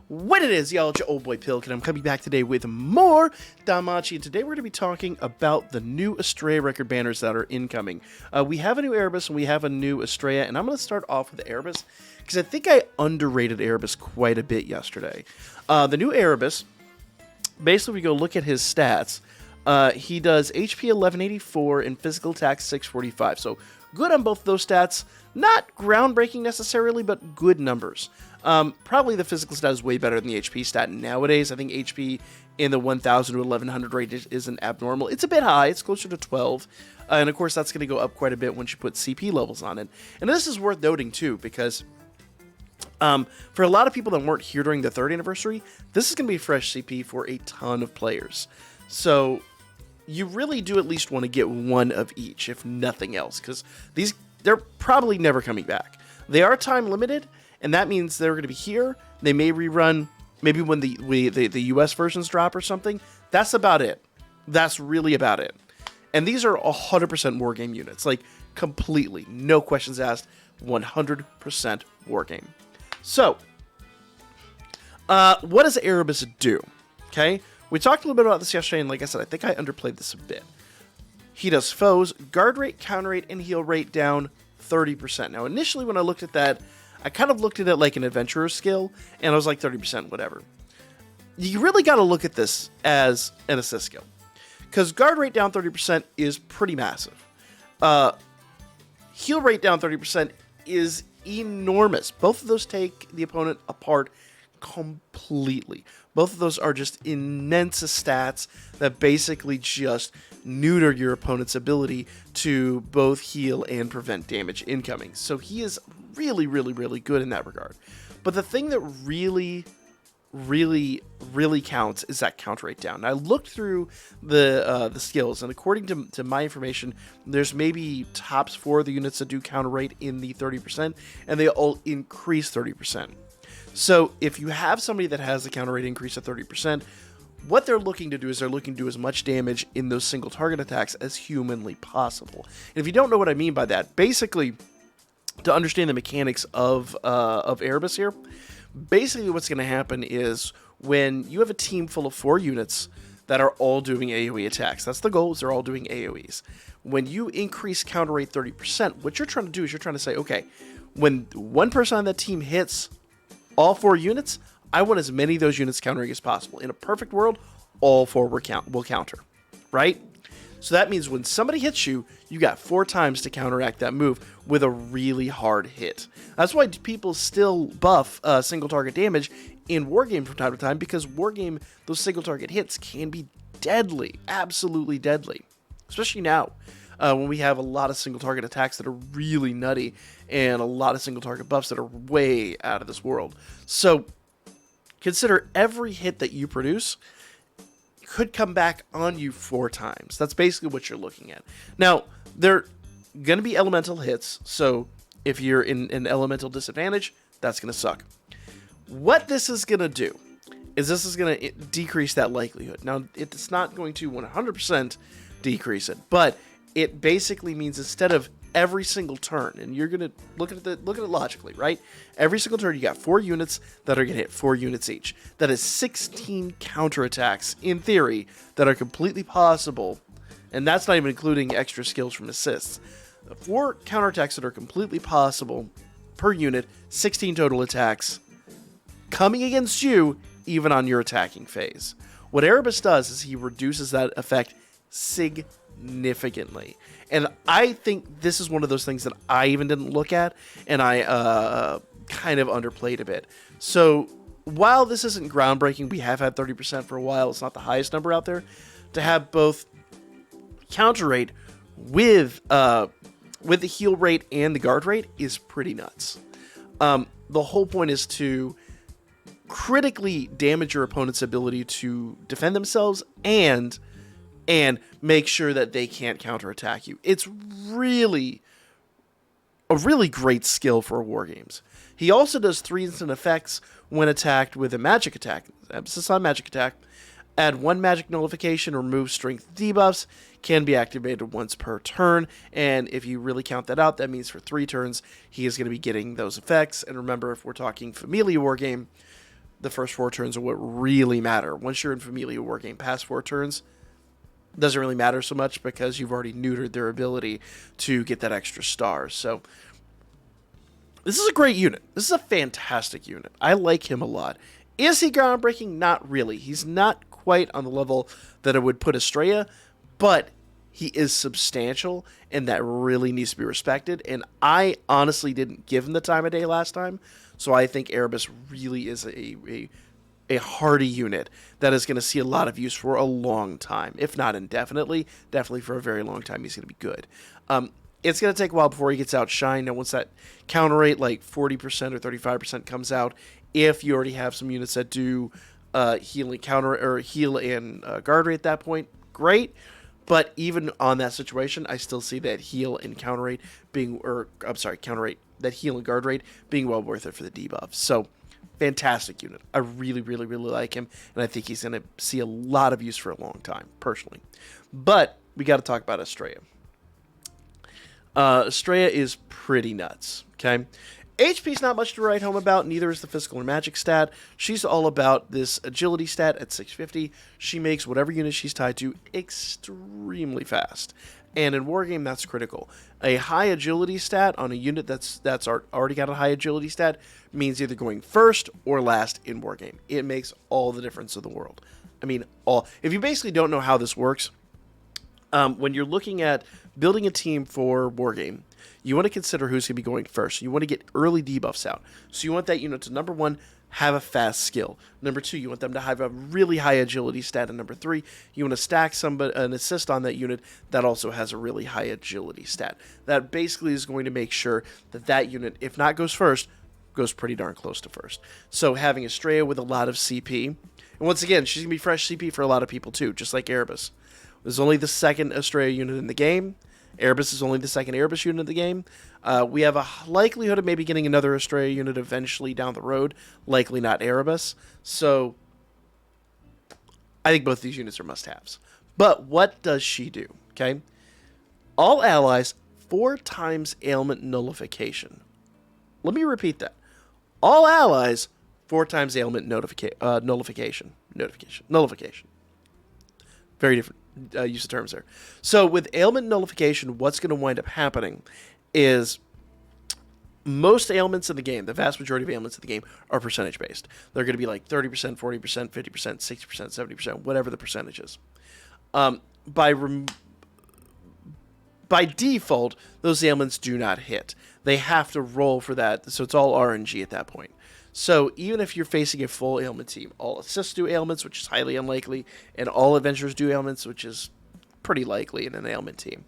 What it is, y'all, it's your old boy Pilk, and I'm coming back today with more Danmachi, and today we're going to be talking about the new Astrea record banners that are incoming. We have a new Erebus, and we have a new Astrea, and I'm going to start off with Erebus, because I think I underrated Erebus quite a bit yesterday. The new Erebus, basically we go look at his stats. He does HP 1184 and physical attack 645, so good on both those stats. Not groundbreaking necessarily, but good numbers. Probably the physical stat is way better than the HP stat nowadays. I think HP in the 1000 to 1100 range isn't abnormal. It's a bit high. It's closer to 12. And of course, that's going to go up quite a bit once you put CP levels on it. And this is worth noting too, because for a lot of people that weren't here during the 3rd anniversary, this is going to be fresh CP for a ton of players. So you really do at least want to get one of each, if nothing else, because they're probably never coming back. They are time limited, and that means they're going to be here. They may rerun maybe when the US versions drop or something. That's about it. That's really about it. And these are 100% wargame units, like completely, no questions asked, 100% wargame. So, what does Erebus do? Okay, we talked a little bit about this yesterday, and like I said, I think I underplayed this a bit. He does foes, guard rate, counter rate, and heal rate down 30%. Now, initially when I looked at that, I kind of looked at it like an adventurer skill, and I was like 30%, whatever. You really got to look at this as an assist skill, because guard rate down 30% is pretty massive. Heal rate down 30% is enormous. Both of those take the opponent apart completely. Both of those are just immense stats that basically just neuter your opponent's ability to both heal and prevent damage incoming. So he is really, really, really good in that regard. But the thing that really counts is that counter rate down. Now, I looked through the skills, and according to my information, there's maybe tops 4 of the units that do counter rate in the 30%, and they all increase 30%. So if you have somebody that has a counter rate increase of 30%, what they're looking to do is they're looking to do as much damage in those single target attacks as humanly possible. And if you don't know what I mean by that, basically, to understand the mechanics of Erebus here, basically what's going to happen is when you have a team full of 4 units that are all doing AoE attacks, that's the goal, is they're all doing AoEs. When you increase counter rate 30%, what you're trying to do is you're trying to say, okay, when one person on that team hits all 4 units, I want as many of those units countering as possible. In a perfect world, all 4 will counter, right? So that means when somebody hits you, you got 4 times to counteract that move with a really hard hit. That's why people still buff single target damage in Wargame from time to time, because Wargame, those single target hits can be deadly, absolutely deadly. Especially now, when we have a lot of single target attacks that are really nutty, and a lot of single target buffs that are way out of this world. So consider every hit that you produce could come back on you 4 times. That's basically what you're looking at. Now, they're going to be elemental hits, so if you're in an elemental disadvantage, that's going to suck. What this is going to do is this is going to decrease that likelihood. Now, it's not going to 100% decrease it, but it basically means instead of every single turn, and you're gonna look at it logically, right? Every single turn, you got 4 units that are gonna hit 4 units each. That is 16 counterattacks in theory that are completely possible, and that's not even including extra skills from assists. 4 counterattacks that are completely possible per unit, 16 total attacks coming against you, even on your attacking phase. What Erebus does is he reduces that effect significantly. And I think this is one of those things that I even didn't look at, and I kind of underplayed a bit. So while this isn't groundbreaking, we have had 30% for a while. It's not the highest number out there. To have both counter rate with the heal rate and the guard rate is pretty nuts. The whole point is to critically damage your opponent's ability to defend themselves and make sure that they can't counterattack you. It's really a really great skill for wargames. He also does 3 instant effects when attacked with a magic attack. Emphasis on magic attack. Add 1 magic nullification or remove strength debuffs. Can be activated once per turn. And if you really count that out, that means for 3 turns, he is going to be getting those effects. And remember, if we're talking Familia Wargame, the first 4 turns are what really matter. Once you're in Familia Wargame, past 4 turns doesn't really matter so much because you've already neutered their ability to get that extra star. So this is a great unit. This is a fantastic unit. I like him a lot. Is he groundbreaking? Not really. He's not quite on the level that I would put Astrea, but he is substantial, and that really needs to be respected. And I honestly didn't give him the time of day last time, so I think Erebus really is a hardy unit that is going to see a lot of use for a long time, if not indefinitely. Definitely for a very long time, he's going to be good. It's going to take a while before he gets outshined. And once that counter rate, like 40% or 35%, comes out, if you already have some units that do heal and guard rate at that point, great. But even on that situation, I still see that heal and counter rate being, counter rate, that heal and guard rate being well worth it for the debuff. So, fantastic unit. I really, really, really like him, and I think he's going to see a lot of use for a long time, personally. But we got to talk about Astrea. Astrea is pretty nuts, okay? HP's not much to write home about, neither is the physical or magic stat. She's all about this agility stat at 650. She makes whatever unit she's tied to extremely fast. And in Wargame, that's critical. A high agility stat on a unit that's already got a high agility stat means either going first or last in Wargame. It makes all the difference in the world. I mean, if you basically don't know how this works, when you're looking at building a team for Wargame, you want to consider who's going to be going first. You want to get early debuffs out. So you want that unit to, number 1, have a fast skill. Number 2, you want them to have a really high agility stat. And number 3, you want to stack an assist on that unit that also has a really high agility stat. That basically is going to make sure that that unit, if not goes first, goes pretty darn close to first. So having Astrea with a lot of CP, and once again, she's going to be fresh CP for a lot of people too, just like Erebus. There's only the second Astrea unit in the game. Erebus is only the second Erebus unit in the game. We have a likelihood of maybe getting another Astrea unit eventually down the road. Likely not Erebus. So I think both these units are must-haves. But what does she do? Okay, all allies 4 times ailment nullification. Let me repeat that. All allies 4 times ailment nullification. Very different use of terms there. So with ailment nullification, what's going to wind up happening is most ailments in the game, the vast majority of ailments in the game, are percentage based. They're going to be like 30%, 40%, 50%, 60%, 70%, whatever the percentage is. By default, those ailments do not hit. They have to roll for that, so it's all RNG at that point. So even if you're facing a full ailment team, all assists do ailments, which is highly unlikely, and all adventurers do ailments, which is pretty likely in an ailment team.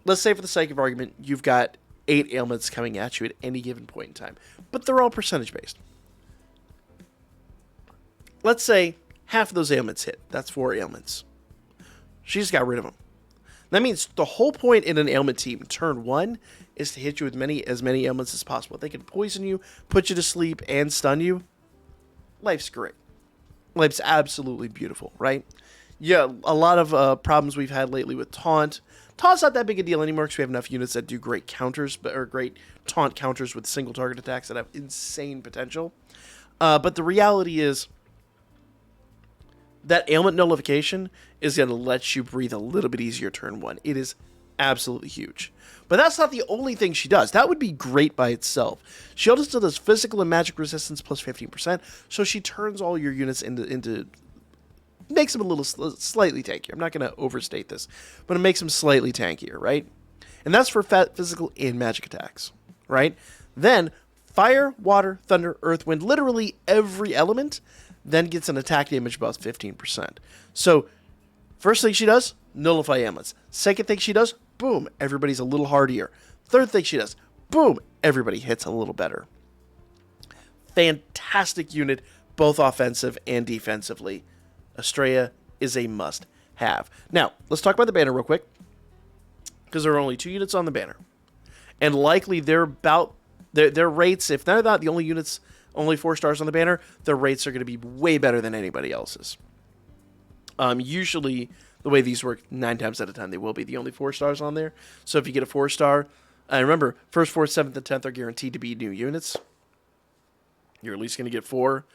Let's say for the sake of argument, you've got 8 ailments coming at you at any given point in time, but they're all percentage based. Let's say half of those ailments hit. That's 4 ailments. She just got rid of them. That means the whole point in an ailment team, turn 1, is to hit you with as many ailments as possible. If they can poison you, put you to sleep, and stun you, life's great. Life's absolutely beautiful, right? Yeah, a lot of problems we've had lately with taunt. Taunt's not that big a deal anymore because we have enough units that do great counters, or great taunt counters with single target attacks that have insane potential. But the reality is that ailment nullification is going to let you breathe a little bit easier turn 1. It is absolutely huge. But that's not the only thing she does. That would be great by itself. She also does physical and magic resistance plus 15%, so she turns all your units into makes them a little slightly tankier. I'm not going to overstate this, but it makes them slightly tankier, right? And that's for physical and magic attacks, right? Then fire, water, thunder, earth, wind, literally every element then gets an attack damage buff 15%. So first thing she does, nullify ailments. Second thing she does, boom, everybody's a little hardier. Third thing she does, boom, everybody hits a little better. Fantastic unit, both offensive and defensively. Astrea is a must-have. Now, let's talk about the banner real quick, because there are only 2 units on the banner. And likely their rates, if they're not the only units, only 4 stars on the banner, their rates are going to be way better than anybody else's. Usually, the way these work, 9 times out of 10, they will be the only 4 stars on there. So if you get a 4-star, remember, 1st, 4th, 7th, and 10th are guaranteed to be new units. You're at least going to get 4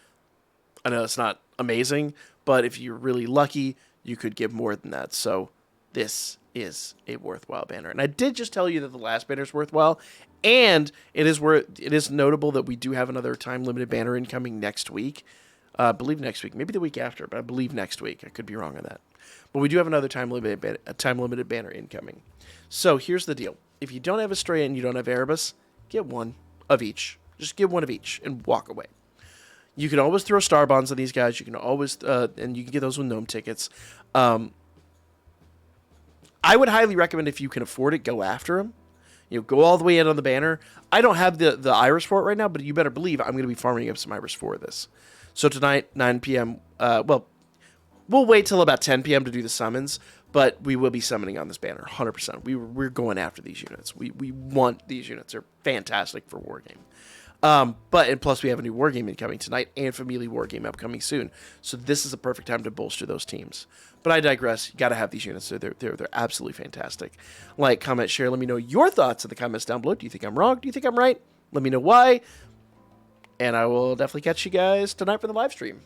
I know it's not amazing, but if you're really lucky, you could get more than that. So this is a worthwhile banner. And I did just tell you that the last banner is worthwhile, and it is notable that we do have another time limited banner incoming next week. I believe next week, maybe the week after, but I believe next week. I could be wrong on that. But we do have another time limited banner incoming. So here's the deal. If you don't have Astrea and you don't have Erebus, get one of each. Just get one of each and walk away. You can always throw star bonds on these guys. You can always, and you can get those with gnome tickets. I would highly recommend, if you can afford it, go after them. You know, go all the way in on the banner. I don't have the iris for it right now, but you better believe I'm going to be farming up some iris for this. So tonight, 9 p.m., well, we'll wait till about 10 p.m. to do the summons, but we will be summoning on this banner, 100%. We're going after these units. We want these units. They're fantastic for Wargame. And plus we have a new Wargame incoming tonight and Familia Wargame upcoming soon. So this is a perfect time to bolster those teams. But I digress. You got to have these units. They're absolutely fantastic. Like, comment, share. Let me know your thoughts in the comments down below. Do you think I'm wrong? Do you think I'm right? Let me know why. And I will definitely catch you guys tonight for the live stream.